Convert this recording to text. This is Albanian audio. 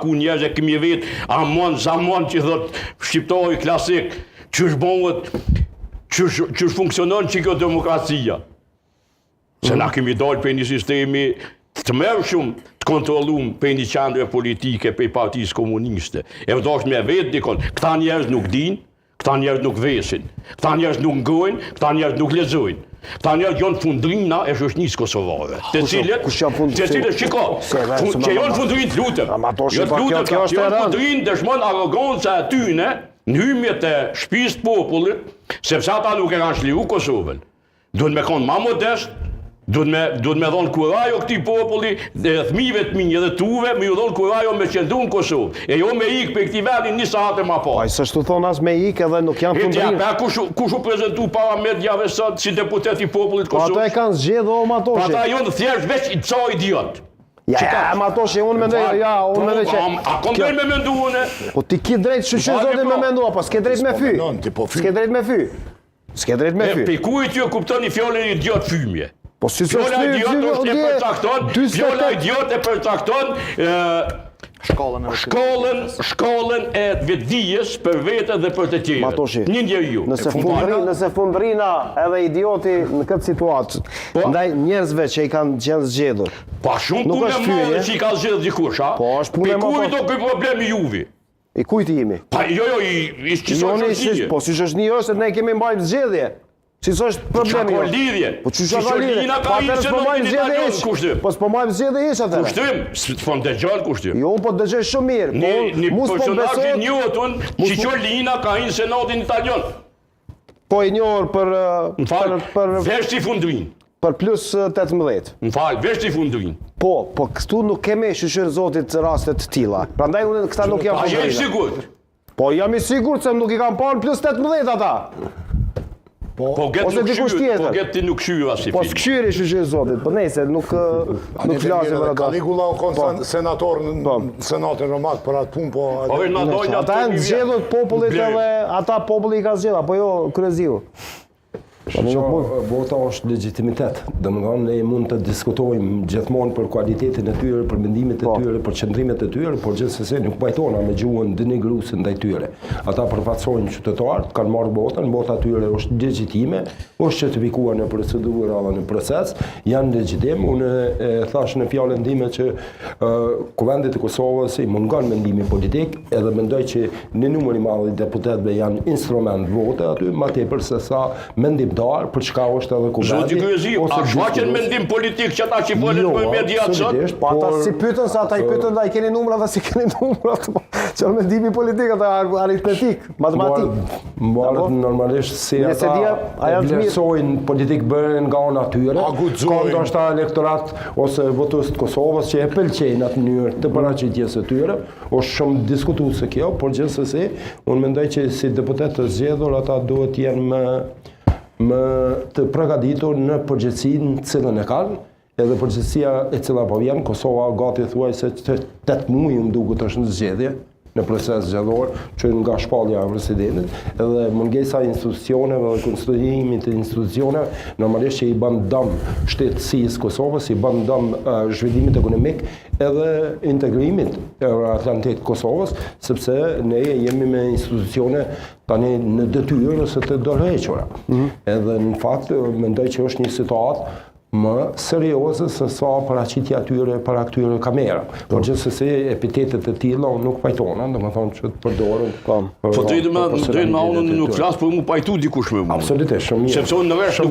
Ku njerëz e kemi vetë, amon, zamon që thot shqiptari klasik, që shbonët, që funksionon që kjo demokracia. Se na kemi dalë për një sistemi të mërshëm, të kontrolum për një qendre politike, për partisë komuniste. E vdosh me vetë dikon, këta njerëz nuk din, këta njerëz nuk vesin, këta njerëz nuk ngojnë, këta njerëz nuk lexojnë. Këta njerëz janë fundrina e shoqënisë kosovare. Të cilët shiko, që janë fundrinë të lutem. Kjo janë fundrinë dëshmon arroganca e tyne në hymjet e shtëpisë të popullit, sepse ata nuk e kanë shliu Kosovën. Duhet me qenë më modest, duhet me dhonë kurajo këtij populli, fëmijëve të mi dhe tuve, me ju dhonë kurajo me qëndru në Kosovë. E jo me ikë për këtij vendi një sahat e ma parë. Ai s'është thonë as me ikë edhe nuk janë fundrinë. Kush u prezantu para mediave sot si deputet i popullit Kosovës? Po ato e kanë zgjedhur o Matoshi. Po ata janë thjesht veç i ca idiot. Ja, Matoshi, unë mendoj, unë mendoj që... A kom drejt me mendu unë? Po ti ki drejt shqyqy zotin me mendu, po s'ke drejt me fy. S'ke drejt me fy. S'ke drejt me fy. Pe ku i ty e kuptoni fjalën idiot fymje? Po si Fjolla idiot e përcakton shkollën e vetdijes për vete dhe për të tjerë. Matoshi, një njeriu. Nëse fundrina edhe idioti në këtë situatë, ndaj njerëzve që i kanë qenë zgjedhur. Pa shumë punë e madhe që i ka zgjedhur dikush, a? Po është punë e madhe. Pe ku i do ky problemi juve? I kujt jemi? Pa jo, i shoqënia. Po si shoqënia është se ne kemi mbajtur zgjedhje. Si s'është problemi? Ka lidhje. Po çu ka lidhje? Po s'po marrim zgjedhje hiç atë. Kushtim, s'po dëgjoj kushtim. Jo, po dëgjoj shumë mirë. Një personazh i njohur, Cicciolina ka në Senatin italian. Po i njohur për vesh i fundrin. Për plus 18. M'fal, vesh i fundrin. Po këtu nuk kemi shqyr zotit raste të tilla. Prandaj unë këta nuk jam fundrin. A je i sigurt? Po jam i sigurt se nuk i kanë parë plus 18 ata. Po get ti nuk këshyra si film. Po s'këshyri shqyr zotit, po nejse, nuk flasim për ata. Kaligula u konë senator në senatin romak për atë punë, po... Ata e në zgjedhur popullit edhe ata populli i ka zgjedhur, apo jo kryeziu. Vota është legitimitet. Domethënë ne mund të diskutojmë gjithmonë për kualitetin e tyre, për mendimet e tyre, për qëndrimet e tyre, por gjithsesi nuk pajtona me gjuhën denigruese ndaj tyre. Ata përfaqësojnë qytetarët, kanë marrë votën, vota e tyre është legjitime, është certifikuar në procedurë apo në proces, janë legjitim. Unë thash në fjalën time që Kuvendi i Kosovës i mungon mendimi politik, edhe mendoj që në numër i madh i deputetëve janë instrument vote aty, më tepër se sa mendim për çka është edhe Kuvendi. Zoti Kryezi, a shfaqen mendim politik që ata që folën për mediat sot? Po ata si pyetën se ata i pyetën ai keni numra dhe si keni numra. Çfarë mendimi politik ata aritmetik, matematik. Mbahet normalisht se ata vlerësojnë politik bërën nga ana tyre. Ka ndoshta elektorat ose votues të Kosovës që e pëlqejnë atë mënyrë të paraqitjes së tyre. Është shumë diskutuese kjo, por gjithsesi unë mendoj që si deputet të zgjedhur ata duhet të jenë më të përgatitur në përgjegjësinë cilën e kanë, edhe përgjegjësia e cila po vjen. Kosova gati thuajse 8 muaj më duket është në zgjedhje, në proces zgjedhor, që nga shpallja e presidentit, edhe mungesa e institucioneve dhe konstituimit të institucioneve, normalisht që i bën dëm shtetësisë Kosovës, i bën dëm zhvillimit ekonomik edhe integrimit euroatlantik Kosovës, sepse ne jemi me institucione tani në detyrë ose të dorëhequra. Edhe në fakt mendoj që është një situatë më serioze se sa paraqitja atyre para këtyre kamera. Por gjithsesi epitetet e tilla nuk pajtona, domethënë që të përdoren. Po drejtë me unë nuk flas, por më pajtu dikush me mua. Absolutisht, shumë mirë. Sepse unë në vesh nuk